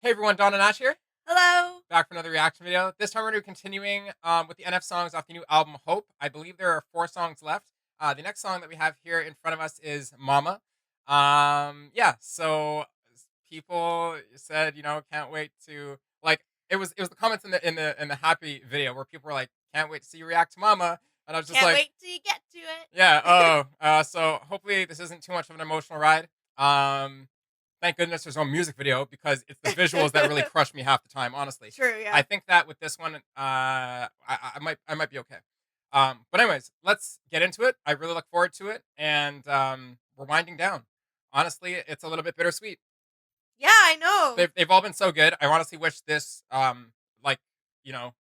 Hey everyone, Don and Ash here, Hello. back for another reaction video. This time we're going to be continuing with the NF songs off the new album Hope. I believe there are 4 songs left. The next song that we have here in front of us is Mama. Yeah, so people said, can't wait to like. It was the comments in the happy video where people were like, can't wait to see you react to Mama, and I was just Can't like, wait till you get to yeah. it. So hopefully this isn't too much of an emotional ride. Um, Thank goodness there's no music video because it's the visuals that really crush me half the time, honestly. True, I yeah. think that with this one, I might be okay. But anyways, let's get into it. I really look forward to it, and we're winding down. Honestly, it's a little bit bittersweet. Yeah, I know. They've all been so good. I honestly wish this, like, you know,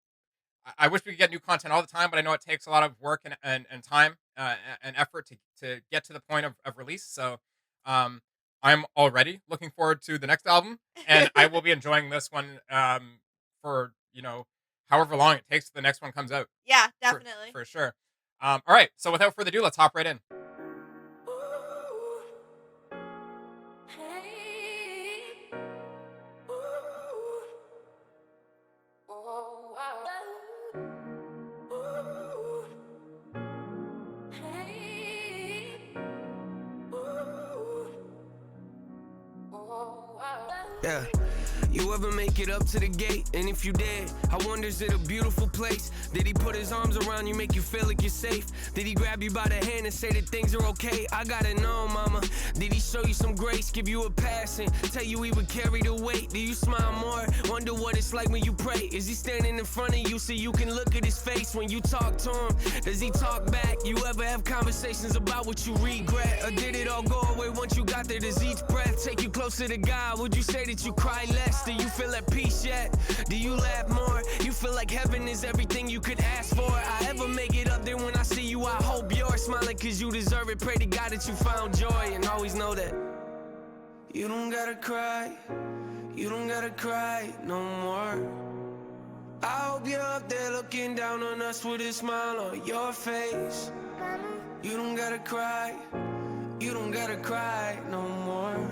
I wish we could get new content all the time, but I know it takes a lot of work and time and effort to get to the point of release. So um, I'm already looking forward to the next album, and I will be enjoying this one for however long it takes till the next one comes out Yeah, for definitely. for sure. All right, so without further ado, let's hop right in. Yeah. You ever make it up to the gate? And if you did, I wonder, is it a beautiful place? Did he put his arms around you, make you feel like you're safe? Did he grab you by the hand and say that things are okay? I gotta know, mama. Did he show you some grace, give you a pass, and tell you he would carry the weight? Do you smile more? Wonder what it's like when you pray. Is he standing in front of you so you can look at his face when you talk to him? Does he talk back? You ever have conversations about what you regret? Or did it all go away once you got there? Does each breath take you closer to God? Would you say that you cry less? Do you feel at peace yet? Do you laugh more? You feel like heaven is everything you could ask for. I ever make it up there when I see you, I hope you're smiling cause you deserve it. Pray to God that you found joy, and always know that you don't gotta cry. You don't gotta cry no more. I hope you're up there looking down on us with a smile on your face. You don't gotta cry. You don't gotta cry no more.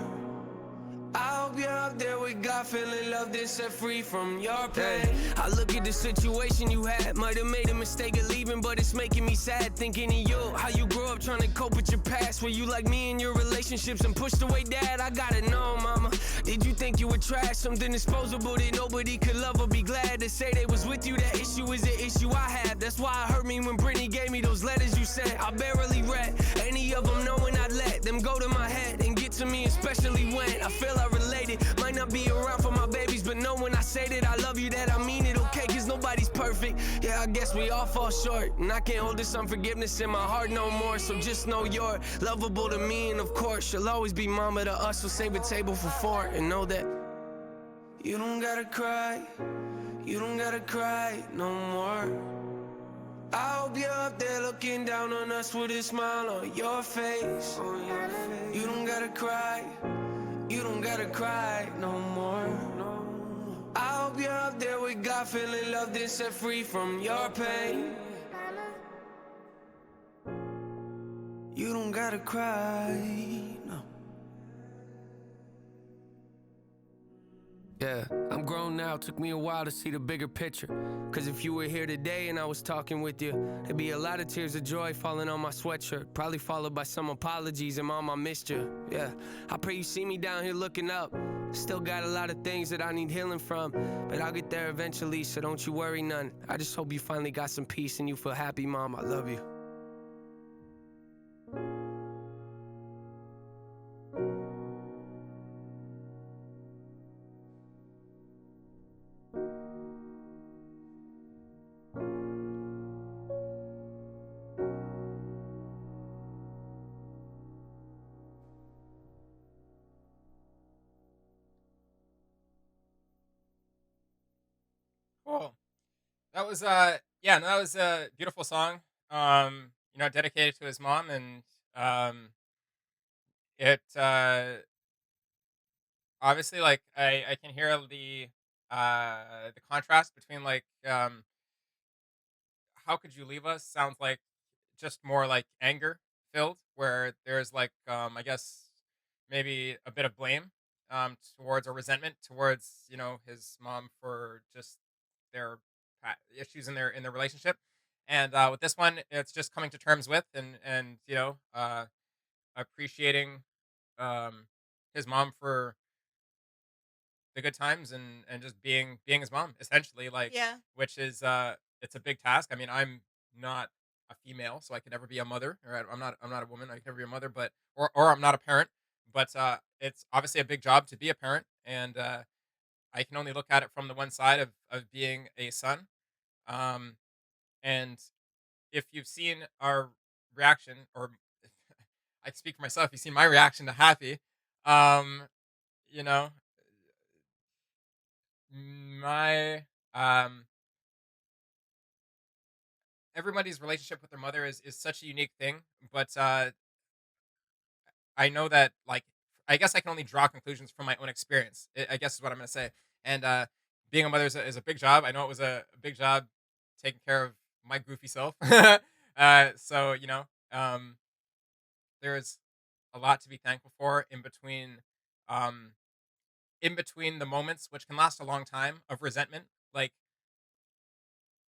I hope you're up there with God, feeling loved and set free from your pain. I look at the situation you had, might have made a mistake of leaving, but it's making me sad thinking of you. How you grew up trying to cope with your past. Were you like me in your relationships and pushed away dad? I gotta know, mama. Did you think you were trash, something disposable that nobody could love or be glad to say they was with you? That issue is the issue I have. That's why it hurt me when Brittany gave me those letters you sent. I barely read any of them, knowing I'd let them go to my head and get to me, especially when I feel I related. Might not be around for my babies, but know when I say that I love you, that I mean it, okay? Cause nobody's perfect. Yeah, I guess we all fall short, and I can't hold this unforgiveness in my heart no more. So just know you're lovable to me, and of course you'll always be mama to us. So save a table for 4 and know that you don't gotta cry. You don't gotta cry no more. I hope you're up there looking down on us with a smile on your face. You don't gotta cry. You don't gotta cry no more. I hope you're up there with God, feeling loved and set free from your pain. You don't gotta cry, no. Yeah, I'm grown now, took me a while to see the bigger picture. Cause if you were here today and I was talking with you, there'd be a lot of tears of joy falling on my sweatshirt, probably followed by some apologies and mom, I missed you. Yeah, I pray you see me down here looking up. Still got a lot of things that I need healing from, but I'll get there eventually, so don't you worry none. I just hope you finally got some peace and you feel happy, mom, I love you. Cool. That was yeah, no, that was a beautiful song. Dedicated to his mom, and it obviously, like, I can hear the contrast between, like, how could you leave us sounds like just more like anger filled, where there's like, I guess maybe a bit of blame towards, or resentment towards, his mom for just their issues in their relationship. And with this one, it's just coming to terms with, and appreciating um, his mom for the good times, and just being his mom, essentially, like, Yeah. which is it's a big task. I mean, I'm not a female, so I could never be a mother, or I'm not a woman, I can never be a mother, but or I'm not a parent. But it's obviously a big job to be a parent, and I can only look at it from the one side of being a son. um and if you've seen our reaction, or I speak for myself, you've seen my reaction to Happy. um you know my um everybody's relationship with their mother is such a unique thing. But I know that, like, I guess I can only draw conclusions from my own experience, I guess is what I'm gonna say. And being a mother is a big job. I know it was a big job taking care of my goofy self. So there is a lot to be thankful for um in between the moments, which can last a long time, of resentment. Like,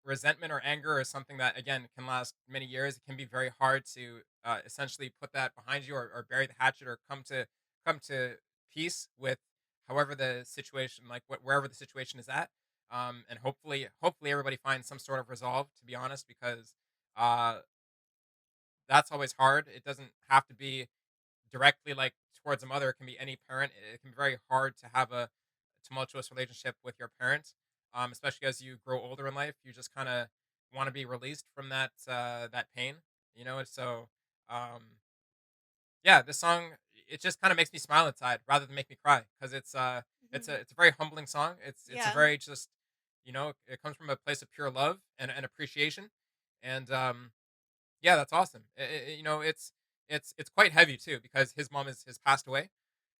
resentment or anger is something that, again, can last many years. It can be very hard to essentially put that behind you, or bury the hatchet, or come to peace with however the situation, like, wherever the situation is at. And hopefully everybody finds some sort of resolve, to be honest, because uh, that's always hard. It doesn't have to be directly, like, towards a mother. It can be any parent. It can be very hard to have a tumultuous relationship with your parents, especially as you grow older in life. You just kind of want to be released from that pain, And so, um, yeah, this song, it just kind of makes me smile inside rather than make me cry, because it's a Mhm. it's a very humbling song. It's a Yeah. very just, it comes from a place of pure love and appreciation. And yeah, that's awesome. It's quite heavy too, because his mom has passed away.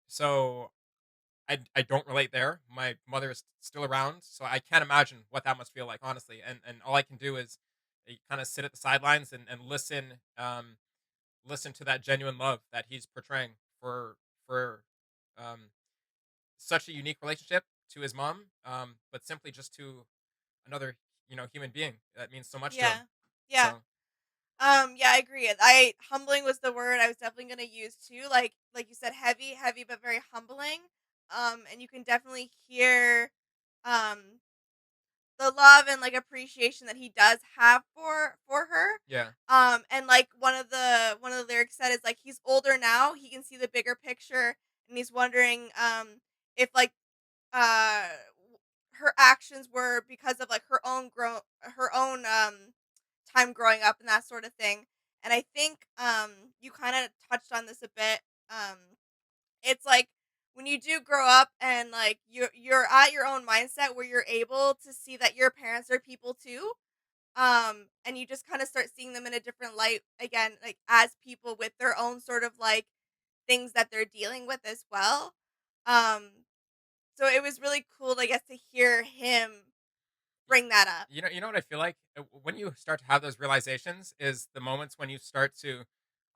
So I don't relate there. My mother is still around, so I can't imagine what that must feel like, honestly. And all I can do is kind of sit at the sidelines and listen to that genuine love that he's portraying for um, such a unique relationship to his mom, but simply just to another, human being that means so much to him. Yeah. Yeah. So Yeah, I agree. I humbling was the word I was definitely gonna use too. Like you said, heavy, heavy, but very humbling. And you can definitely hear um the love and like appreciation that he does have for her. yeah, And like one of the lyrics said is like he's older now, he can see the bigger picture, and he's wondering if like uh her actions were because of like her own time growing up and that sort of thing. And I think you kind of touched on this a bit. Um it's like when you do grow up and like you're at your own mindset where you're able to see that your parents are people too. And you just kind of start seeing them in a different light again, like as people with their own sort of like things that they're dealing with as well. Um so it was really cool, I guess, to hear him Y- bring that up. you know what I feel like. When you start to have those realizations, is the moments when you start to.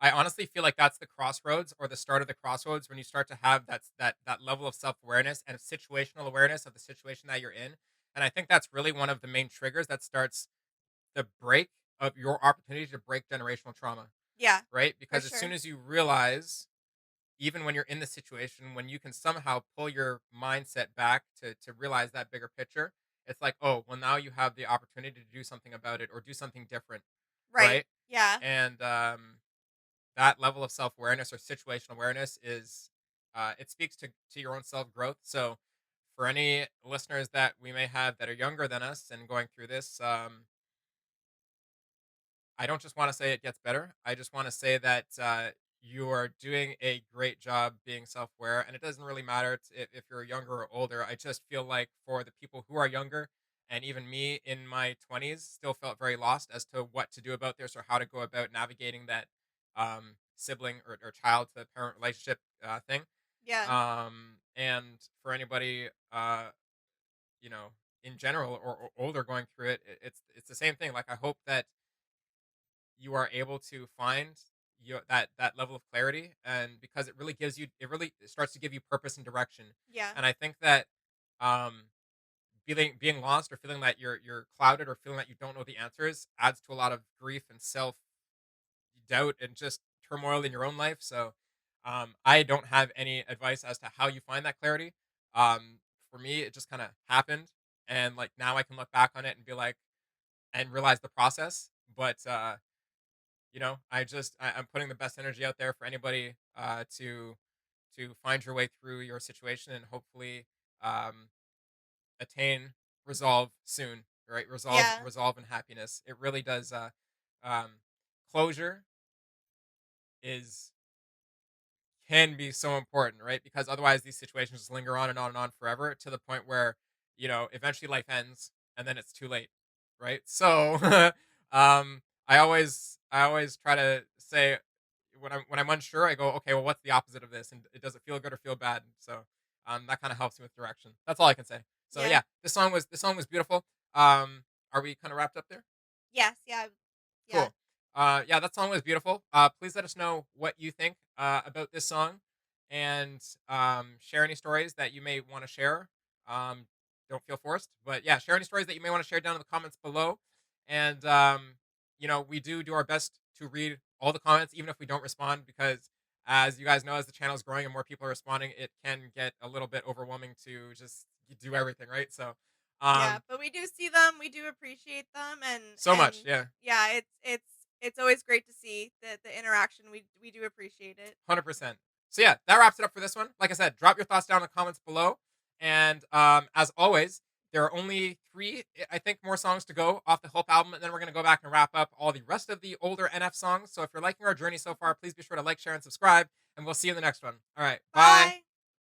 I honestly feel like that's the crossroads, or the start of the crossroads, when you start to have that level of self awareness and of situational awareness of the situation that you're in. And I think that's really one of the main triggers that starts the break of your opportunity to break generational trauma, Yeah, right? for Because as soon sure. as you realize, even when you're in the situation, when you can somehow pull your mindset back to realize that bigger picture, it's like, oh, well, now you have the opportunity to do something about it, or do something different, Right. right? Yeah. And that level of self awareness or situational awareness is, it speaks to your own self growth. So for any listeners that we may have that are younger than us and going through this, I don't just want to say it gets better. I just want to say that you are doing a great job being self aware. And it doesn't really matter if you're younger or older. I just feel like for the people who are younger, and even me in my 20s, still felt very lost as to what to do about this, or how to go about navigating that sibling or child to parent relationship thing. Yeah. And for anybody, you know, in general, or older, going through it, it's the same thing. Like, I hope that you are able to find that level of clarity, and because it really starts to give you purpose and direction. Yeah. And I think that um being lost or feeling that you're clouded or feeling that you don't know the answers adds to a lot of grief and self doubt and just turmoil in your own life. So I don't have any advice as to how you find that clarity. For me, it just kind of happened, and like now I can look back on it and be like and realize the process. But I'm putting the best energy out there for anybody to find your way through your situation and hopefully um, attain resolve soon. Right, Yeah. resolve and happiness. It really does. Um, Closure is can be so important, right? Because otherwise these situations just linger on and on and on forever to the point where, eventually life ends and then it's too late, right? So, I always try to say when I'm unsure, I go, okay, well, what's the opposite of this? And it does it feel good or feel bad? So, that kind of helps me with direction. That's all I can say. So Yeah. yeah, this song was beautiful. Um, are we kind of wrapped up there? Yes, yeah. Yeah. Cool. Yeah, that song was beautiful. Please let us know what you think about this song, and share any stories that you may want to share. Don't feel forced, but yeah, share any stories that you may want to share down in the comments below. And we do our best to read all the comments, even if we don't respond, because as you guys know, as the channel is growing and more people are responding, it can get a little bit overwhelming to just do everything, right? So, Yeah, um, but we do see them, we do appreciate them, so and much, yeah. yeah, it's always great to see the interaction. We do appreciate it. 100%. So yeah, that wraps it up for this one. Like I said, drop your thoughts down in the comments below. And as always, there are only three, I think, more songs to go off the Hope album, and then we're gonna go back and wrap up all the rest of the older NF songs. So if you're liking our journey so far, please be sure to like, share, and subscribe. And we'll see you in the next one. All right, bye. Bye.